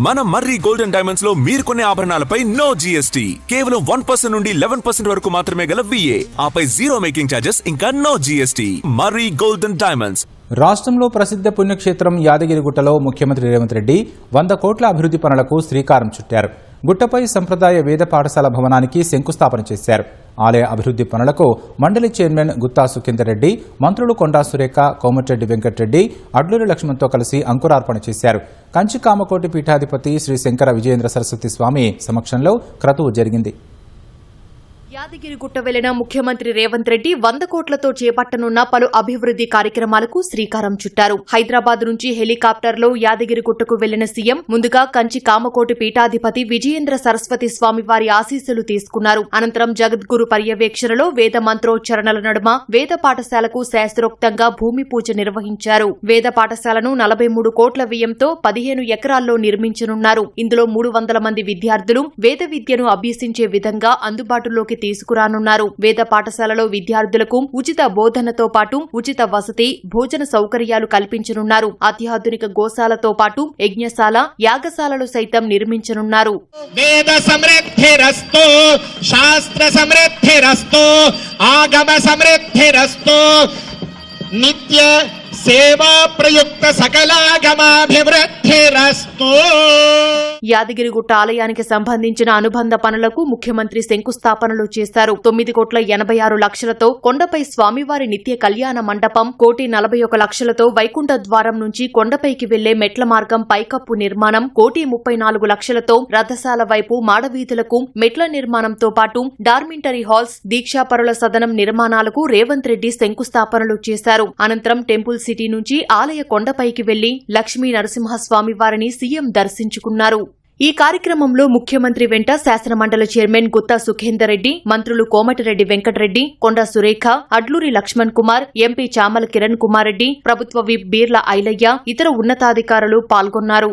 మన మర్రి golden diamonds లో మీరు కొనే ఆభరణాలపై నో జీఎస్టీ, కేవలం 1% నుండి 11% వరకు మాత్రమే గల VA, ఆపై జీరో మేకింగ్ ఛార్జెస్ ఇంకా నో జీఎస్టీ. మర్రి గోల్డెన్ డైమండ్స్. రాష్ట్రంలో ప్రసిద్ధ పుణ్యక్షేత్రం యాదగిరిగుట్టలో ముఖ్యమంత్రి రేవంత్ రెడ్డి 100 కోట్ల అభివృద్ధి పనులకు శ్రీకారం చుట్టారు. గుట్టపై సంప్రదాయ వేద పాఠశాల భవనానికి శంకుస్థాపన చేశారు. ఆలయ అభివృద్ధి పనులకు మండలి చైర్మన్ గుత్తా సుఖేందర్ రెడ్డి, మంత్రులు కొండా సురేఖ, కోమటిరెడ్డి వెంకటరెడ్డి, అడ్లూరి లక్ష్మణ్తో కలిసి అంకురార్పణ చేశారు. కంచి కామకోటి పీఠాధిపతి శ్రీ శంకర విజయేంద్ర సరస్వతి స్వామి సమక్షంలో క్రతువు జరిగింది. యాదగిరిగుట్ట వెళ్లిన ముఖ్యమంత్రి రేవంత్ రెడ్డి 100 కోట్లతో చేపట్టనున్న పలు అభివృద్ది కార్యక్రమాలకు శ్రీకారం చుట్టారు. హైదరాబాద్ నుంచి హెలికాప్టర్లో యాదగిరిగుట్టకు వెళ్లిన సీఎం ముందుగా కంచి కామకోటి పీఠాధిపతి విజయేంద్ర సరస్వతి స్వామి వారి ఆశీస్సులు తీసుకున్నారు. అనంతరం జగద్గురు పర్యవేక్షణలో వేద మంత్రోచ్చరణల నడుమ వేద పాఠశాలకు శాస్త్రోక్తంగా భూమి పూజ నిర్వహించారు. వేద పాఠశాలను 43 కోట్ల వ్యయంతో 15 ఎకరాల్లో నిర్మించనున్నారు. ఇందులో 300 మంది విద్యార్థులు వేద విద్యను అభ్యసించే విధంగా అందుబాటులోకి తీసుకురానున్నారు. వేద పాఠశాలలో విద్యార్థులకు ఉచిత బోధనతో పాటు ఉచిత వసతి, భోజన సౌకర్యాలు కల్పించనున్నారు. అత్యాధునిక గోశాలతో పాటు యజ్ఞశాల, యాగశాలలు సైతం నిర్మించనున్నారు. వేద సమృద్ధిరస్తు, శాస్త్ర సమృద్ధిరస్తు, ఆగమ సమృద్ధిరస్తు, నిత్య సేవా ప్రయుక్త సకలాగమాభివృద్ధిరస్తు. యాదగిరిగుట్ట ఆలయానికి సంబంధించిన అనుబంధ పనులకు ముఖ్యమంత్రి శంకుస్థాపనలు చేశారు. 9,86 లక్షలతో కొండపై స్వామివారి నిత్య కళ్యాణ మండపం, 1,41,00,000తో వైకుంఠ ద్వారం నుంచి కొండపైకి వెళ్లే మెట్ల మార్గం పైకప్పు నిర్మాణం, 1,34 లక్షలతో రథశాల వైపు మాడవీధులకు మెట్ల నిర్మాణంతో పాటు డార్మింటరీ హాల్స్, దీక్షాపరుల సదనం నిర్మాణాలకు రేవంత్ రెడ్డి శంకుస్థాపనలు చేశారు. అనంతరం టెంపుల్ సిటీ నుంచి ఆలయ కొండపైకి వెళ్లి లక్ష్మీ నరసింహస్వామి వారిని సీఎం దర్శించుకున్నారు. ఈ కార్యక్రమంలో ముఖ్యమంత్రి వెంట శాసనమండలి చైర్మన్ గుత్తా సుఖేందర్ రెడ్డి, మంత్రులు కోమటిరెడ్డి వెంకటరెడ్డి, కొండా సురేఖ, అడ్లూరి లక్ష్మణ్ కుమార్, ఎంపీ చామల కిరణ్ కుమార్ రెడ్డి, ప్రభుత్వ విప్ బీర్ల ఐలయ్య, ఇతర ఉన్నతాధికారులు పాల్గొన్నారు.